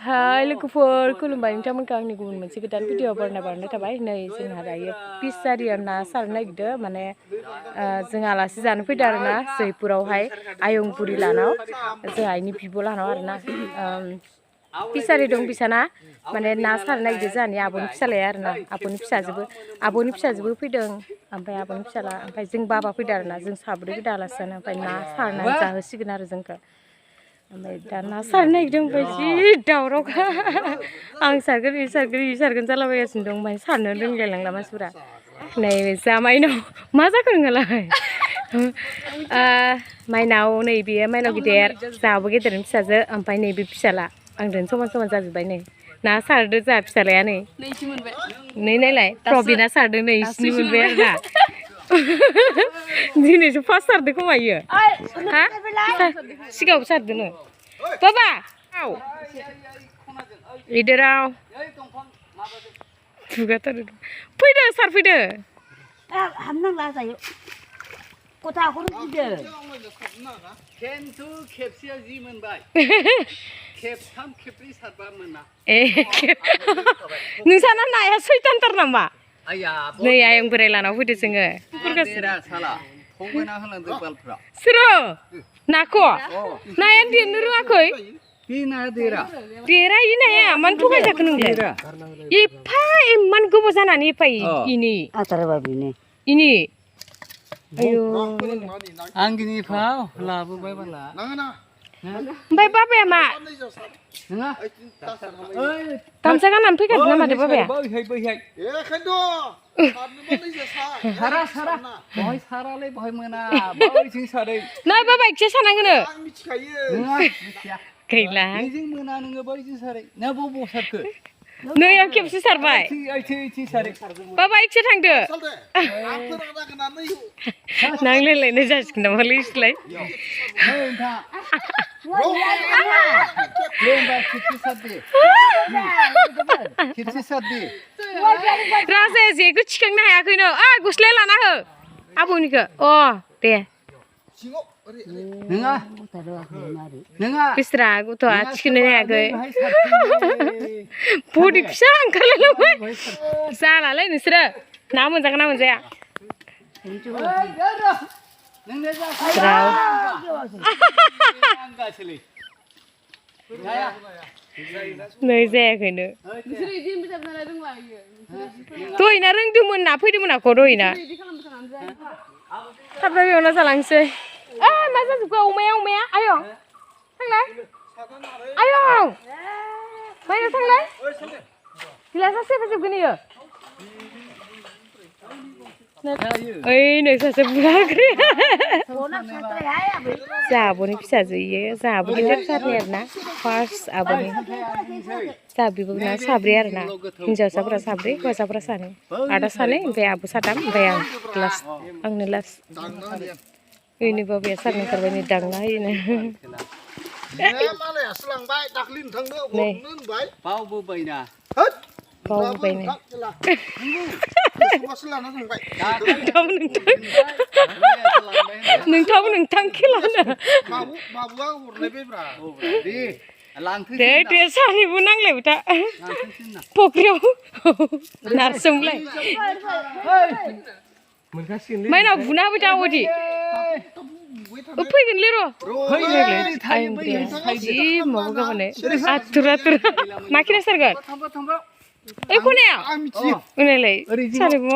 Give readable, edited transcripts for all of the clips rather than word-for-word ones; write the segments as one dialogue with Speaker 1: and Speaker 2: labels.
Speaker 1: Hai lwgwpwr खुलुमबाय नोंथांमोनखौ आंनि गुबुन मोनसे गोदान भिडिअ बरायनाय थाबाय नै जोंहा दायो पिसारियाव ना सारनो नागिरदों माने जों आलासि जानो फैदों आरोना जयपुरावहाय आयंबुरि लानाव जोंहा इनि बिब' लानाव आरोना पिसारि दं बिसाना माने ना सारनो नागिरदों जोंहानि आब'नि फिसालाया आरोना आब'नि फिसाजोबो फैदों ओमफ्राय आब'नि फिसाला ओमफ्राय जों बाबा फैदों आरोना जों साब्रै फैदों आलासि जानो ओमफ्राय ना सारनानै जाहोसिगोन आरो जोंखौ ओमफ्राय दा ना सारनो नागिरदों ओमफ्य जि दावरावखा आं सारगोन जालाबायगासिनो दं ओमफ्राय सारनो रोंलायलांला मानसिफोरा नै जामाइनाव मा जाखो नोंहालाय माइनाव नै बेयो माइनाव गिदिर जाहाबो गेदेरनि फिसाजो ओमफ्राय नैबे फिसाला आंजों समान समान जाजोब्बाय नै ना सारदो जोंहा फिसालाया नै नै नायलाय प्रबिना सारदों नै इसिनि मोनबाय आरोना दिनैसो फार्स्ट सारदों खोमायो हा सिगाङाव सारदोंनो बाबा इधराव दुगाथारो फैदो सारफैदो
Speaker 2: हाबनांला जायो गथाखौनो गिदो
Speaker 3: खिन्थु खेबसेयाव जि मोनबाय खेबथाम खेबब्रै सारबा मोना
Speaker 1: नोंसाना नाया सैथानथार नामा नै आयं बोराय लानाव फैदो जोङो सोरो नाखौ नाया देरनो रोङाखै देरा इ नाया मानो थगाय जाखो नोंलाय एफा इमान गोबाव जानानै एफा इनि इनि आयौ
Speaker 3: आंगिनिफ्राव लाबोबाय बाला
Speaker 1: ओमफ्राय बाबाया मा गामसा गाननानै फैखादों ना माथो बाबाया
Speaker 3: सारा बहाय सारालै बहाय मोना बहायथिं सारै
Speaker 1: नै बाबा एसे सानांगोनो गैला
Speaker 3: बेजों मोना नोङो बैजों सारै ना बबाव सारखो
Speaker 1: नै आं खेबसे सारबाय बाबा एसे थांदो नांलायलायनाय जासिगोन नामालै इसलाय राजाया जेखौ थिखांनो हायाखैनो गस्लाया लाना हो आबौनिखौ अ दे बिस्रा गथ'आ थिखोनो हायाखै बडि फिसा ओंखारलायलांबाय जालालै नोंसोरो ना मोनजागोन ना मोनजाया नै जायाखैनो दहायना रोंदोंमोन ना फैदोंमोन आख' दहायना थाबनो बेयावनो जालांसै मा जाजोबखो अमाया आयं थांलाय आयं माइनाव थांलाय गिलासा सेफाजोबगोन इयो ओइ नै सासे बुराग्रि जोंहा आब'नि फिसाजो इयो जोंहा आब' गिदिर सारनाय आरोना फार्स्ट आब'नि जोंहा बिब'ना साब्रै आरोना हिन्जावसाफोरा साब्रै हौवासाफोरा सानै आदा सानै ओमफ्राय आब' साथाम ओमफ्राय आं लास्ट आंनो लास्ट ओइनै बाबाया सारनो ओंखारबाय नै दांना होयोनो
Speaker 3: बावबोबायना
Speaker 1: नोंथां खेलानो दे सानैबो नांलायबाय था फख्रियाव नारसोमलाय माइनाव बुना होबाय था अदि फैगोनलै र' जि माबा गाबोनो आथुर माखिना सारगोन ओइ खनायाव उनायलाय सानैबो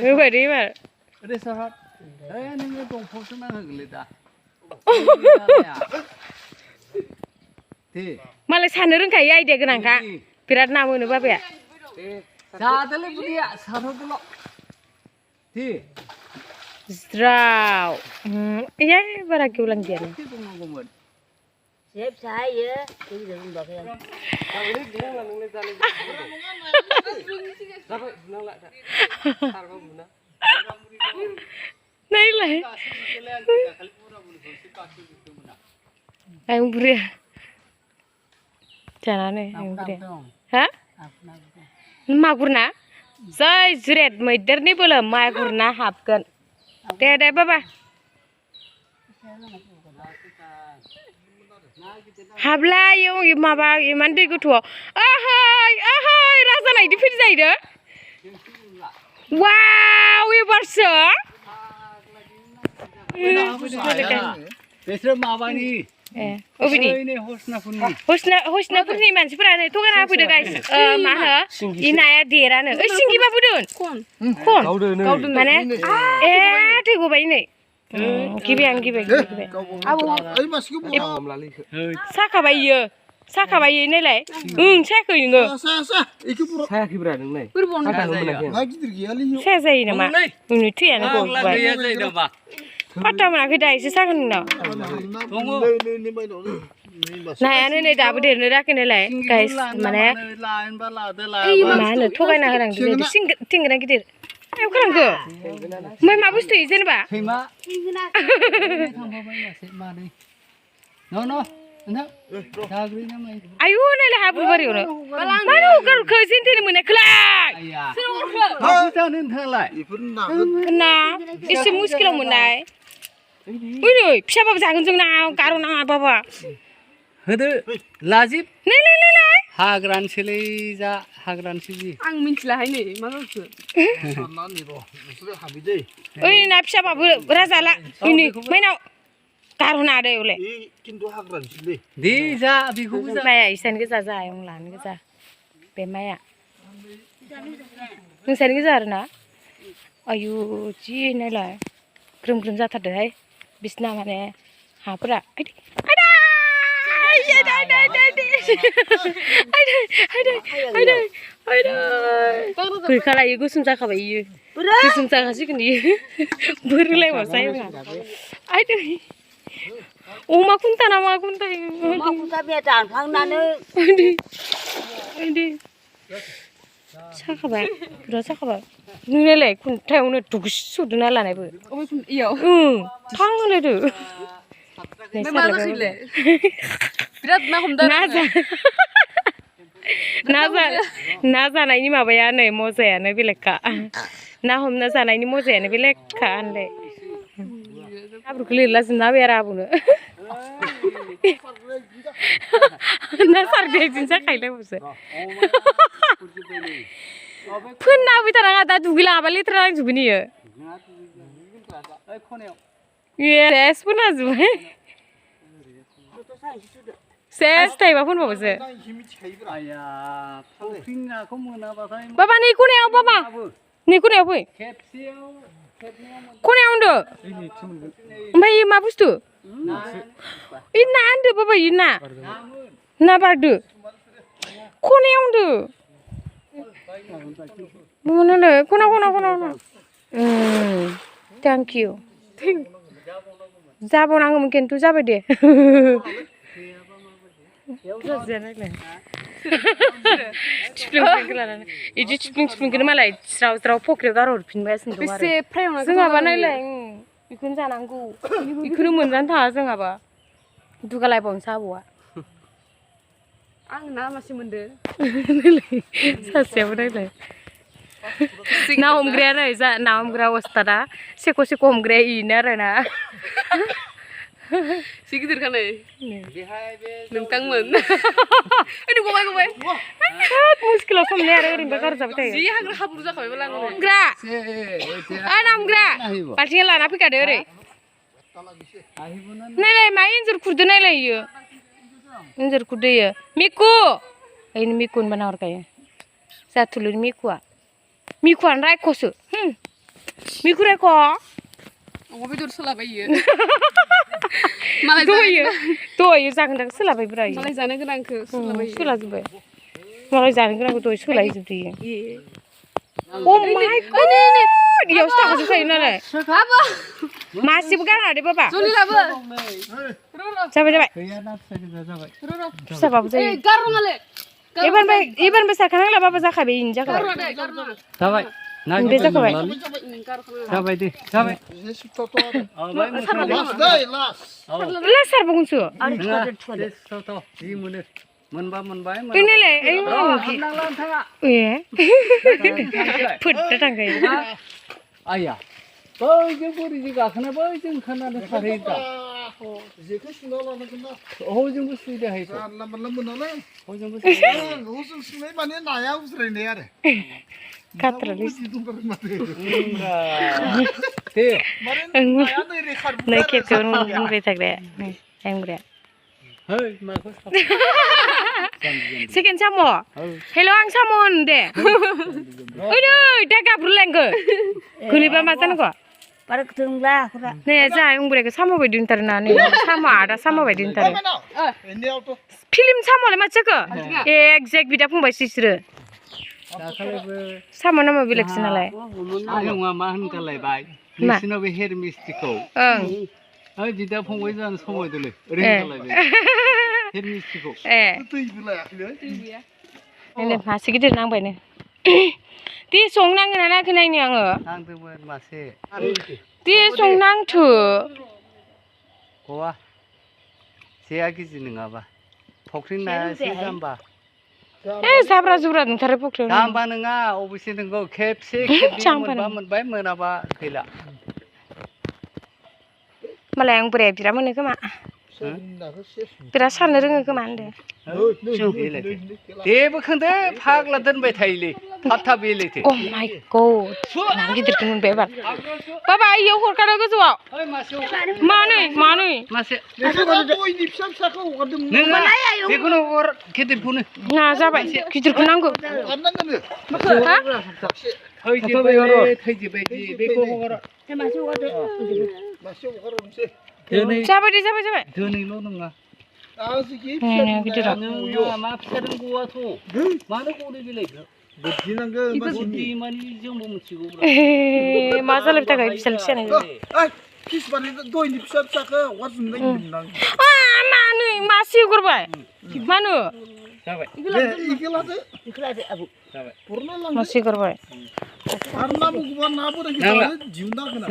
Speaker 1: होबाय दे एबार मालाय सानो रोंखायो आइडिया गोनांखा बिराद ना मोनो बाबाया
Speaker 3: जादोलै बुदिया सारहरदोल'
Speaker 1: ज्राव बारा गेवलां गैयानो नायलाय आं बुरिया जानानै आं बुरिया हा मागुर ना जै जिरेद मैदेरनि बोलो माइ गुरना हाबगोन दे बाबा हाबला इयाव माबा इमान दै गोथौआव ओहै राजा नायदो फैदो जाहैदो वाव एबारसो
Speaker 3: बिसोर माबानि
Speaker 1: अबेनि हसनाफोरनि मानसिफोरानो थगायना होफैदो गाइस मा होनो इ नाया देरानो ओइ सिंगिबाबो दोन खन माने ए दै गबाय नै गिबाय साखाबाय इयो नायलाय सायाखै नोङो
Speaker 4: सायाखैब्रा नोंलाय
Speaker 1: साया जायो नामा नोंनि थैयानो गबाय पात्ता मोनाखै दा एसे सागोन नोंनाव नायानो नै दाबो देरनो राखै नालाय गाइस माने मा होनो थगायना होनांदों थिंगोना गिदिर आयौ खालामखो ओमफ्राय मा बुस्थु जेनेबा आयु नायलाय हाब्रु बारियावनो मानो हगारखो जेनथेनो मोनाखैलाय ना एसे मुस्किलाव मोननाय ओइ नै फिसाबाबो जागोन जोंना गार' नाङा बाबा
Speaker 3: होदो लाजिब
Speaker 1: नै
Speaker 3: हाग्रानोसोलै जा हाग्रानोसै जि
Speaker 2: आं मिथिलाहाय नै मा जाखो
Speaker 1: ओइ ना फिसाबाबो राजाला नै माइनाव गार'ना दे उले
Speaker 3: दे जा बेखौबो जा
Speaker 1: माइया इसानि गोजा आयं लानो गोजा बे माइया नोंसानि गोजा आरोना आयु जि नायलाय ग्रोम ग्रोम जाथारदोहाय बिसना माने हाफोरा गैखालायो गोसोम जाखाबाय इयो गोसोम जाखासिगोन इयो बोरलायबावसो आयदै अमा खुन्था ना मा खुन्था
Speaker 2: अमा खुन्था बे दानखांनानै
Speaker 1: साखाबाय बुरजा साखाबाय नोंलाय खुन्थायावनो दुगस सुदोंना लानायबो
Speaker 2: इयाव
Speaker 1: थां होलायदो
Speaker 2: बिराद ना हमदों
Speaker 1: ना जानायनि माबाया नै मजायानो बेलेगखा ना हमना जानायनि मजायानो बेलेगखा होनलाय हाब्रुखौ लिरला जोंना बेरा आबौनो ना सारदो बिदिनो जाखायोलायबावसो फोनना होबाय थानाङा दा दुगैलाङाबा लेथ्रा नांजोबगोन इयो सेस फोनना होजोबबाय सेस थाइबा फोनबावोसो बाबा नै खनायाव बाबा नै खनायाव फै खनायाव होनदो ओमफ्राय मा बुस्थु इ ना होनदो बाबा इ ना बारदो खनायाव होनदो मोनोलै खना थेंक इउ जाबावनांगौमोन खिन्थु जाबाय दे इदि थिफ्लिंखौनो मालाय ज्राव ज्राव फख्रियाव गारहरफिनबायसिनो दं आरो जोंहाबा नायलाय बेखौनो जानांगौ बेखौनो मोनजानो थाङा जोंहाबा दुगालायबावनोसो आबौआ
Speaker 2: आं ना मासे मोनदो
Speaker 1: सासेयाबो नायलाय ना हमग्राया नै ना हमग्रा अस्थादा सेख' हमग्राया इनो आरो ना
Speaker 2: सि गिदिरखा नै नोंथांमोन गबाय
Speaker 1: मुस्किलाव समनाय आरो ओरैनोबा गारजाबाय थायो
Speaker 2: जि हाग्रा हाब्रु जाखाबायबो लाङो
Speaker 1: हमग्रा ना हमग्रा बाल्थिंआ लाना फैखादो ओरै नायलाय मा एन्जर खुरदो नायलाय इयो एन्जर खुरदो इयो मिकु ओइ मिकु होनबा नाहरखायो जाथुलुनि मिकुआनो रायख'सो मिकु रायख'
Speaker 2: अमा बेदर सोलाबायो
Speaker 1: दहायो जागोन दां सोलाबायब्रा
Speaker 2: मालाय जानो गोनांखौ
Speaker 1: सोलाजोब्बाय मालाय जानो गोनांखौ दहाय सोलायजोबदो इयो अ माय गड इयावसो थाखाजोबखायो नालाय मासेबो गारना दे बाबा जाबाय फिसाबाबो जायो एबारनिफ्राय सारखानांला बाबा जाखाबाय इनो जाखाबाय बे जाखाबाय
Speaker 3: जाबाय दे जाबाय
Speaker 1: सारबावगोनसो
Speaker 3: जि मोनो मोनबा मोनबाय
Speaker 1: बेनोलाय ओइ
Speaker 3: हाबनांला नोंथाङा
Speaker 1: ए फोट्टा थांखायो
Speaker 3: आइया बैजों बोरिजों गाखोना बैजों ओंखारनानै सारहैयो दा
Speaker 4: जेखौ सुना लानांगोन ना
Speaker 3: हजोंबो सुबिदा हायो
Speaker 4: जानला मोनला मोनालै
Speaker 3: हजोंबो
Speaker 4: हजों सुनाय माने नाया उज्रायनाय आरो
Speaker 1: खाथ्रालै
Speaker 3: दे
Speaker 1: नै खेबसेयावनो बुंबाय थाग्राया नै आयंग्राया
Speaker 3: है माखौ
Speaker 1: सेकेन्ड साम' हेल' आं साम' होनो दे ओइ नै दा गाब्रुलायगो गोलैबा मा जानांगौ नै जा आयंग्रायाखौ साम' बायदि नुथारो ना नै साम' आदा साम' बायदि नुथारो फिल्म साम'लाय मा जाखो एक्जेक्ट बिदा फंबायसो बिसोरो साम' नामा बेलेगसो नालाय
Speaker 3: आयंआ मा होनगालायबाय नोंसिनाव बे हेर मिस्टिखौ
Speaker 1: ओं
Speaker 3: ओइ बिदा फंबाय जानो समायदोलै ओरै होनगालायबाय हेर मिस्टिखौ
Speaker 1: ए
Speaker 4: दैबो लायाखैलै
Speaker 1: नै मासे गिदिर नांबायनो दे संनांगोन ना नाङाखै नायनो आङो
Speaker 3: नांदोंमोन मासे
Speaker 1: दे संनांथो
Speaker 3: गवा जेया गिजि नङाबा फख्रिनि नाया एसे जाम्बा
Speaker 1: ए जाब्रा जुब्रा नुथारो फख्रियाव
Speaker 3: जाम्बा नङा अबेसे नोंगौ खेबसे खेबनै मोनबा मोनबाय मोनाबा गैला
Speaker 1: मालाय आं बोराया बिराद मोनो खोमा बिराद साननो रोङो खोमा होनदों
Speaker 3: दे बोखांदो फाग्ला दोनबाय थायोलै थाब थाब बेलायथो
Speaker 1: अ माय गड ना गिदिरखौ मोनबाय एबार बाबा इयाव हरखादो गोजौआव मानै
Speaker 3: मासे
Speaker 4: गयनि फिसा फिसाखौ हगारदोंमोन
Speaker 3: नोङो बेखौनो हर गिदिरखौनो
Speaker 1: ना जाबाय गिदिरखौ नांगौ
Speaker 3: थैजोबबाय बेखौ हगार
Speaker 1: जाबाय दे जाबाय
Speaker 3: दोनैल' नङा
Speaker 1: गिदिरा
Speaker 3: मा फिसा दं गवाथ' मानो गनो बेलायखो बुद्धि मानि जोंबो मिथिगौ
Speaker 1: मा जालायबाय थाखाय फिसा फिसा
Speaker 4: फिस बानाय दयनि फिसा फिसाखौ हगारजोबनाय नुदोंमोन
Speaker 1: आं मानै मासे हगारबाय मानो
Speaker 3: जाबाय
Speaker 4: इखौ लादो आबौ
Speaker 1: मासे हगारबाय
Speaker 4: आरो ना मुगुबा ना बोरायखौ दिहुनना होगोन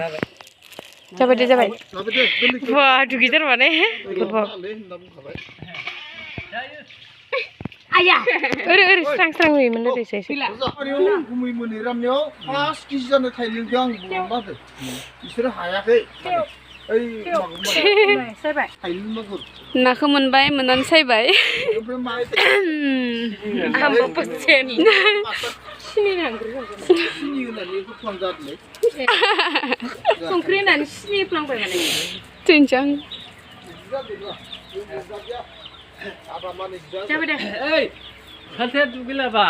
Speaker 1: जाबाय दे जाबाय
Speaker 4: गोरलैखौ
Speaker 1: बा दुगैथार माने
Speaker 4: होनना बुंखाबाय
Speaker 1: आया ओरै स्रां स्रां नुयोमोन ओरै एसे
Speaker 4: गुमै मोनै रामनायाव 5 केजि जानो थाइलेंखौ आं बुंबादो बिसोरो हायाखै ओइ
Speaker 1: सायबाय
Speaker 4: थाइलें मागुर
Speaker 2: नाखौ मोनबाय मोननानै सायबाय
Speaker 1: आंबो बोसेन सिनि नांगौ
Speaker 4: सिनि होनानै होफ्लांजादोंलै
Speaker 1: संख्रि होनानै सिनि होफ्लांबाय माने
Speaker 2: थैनोसै
Speaker 1: जाबाय दे
Speaker 3: ओइ सालथाया दुगैलाबा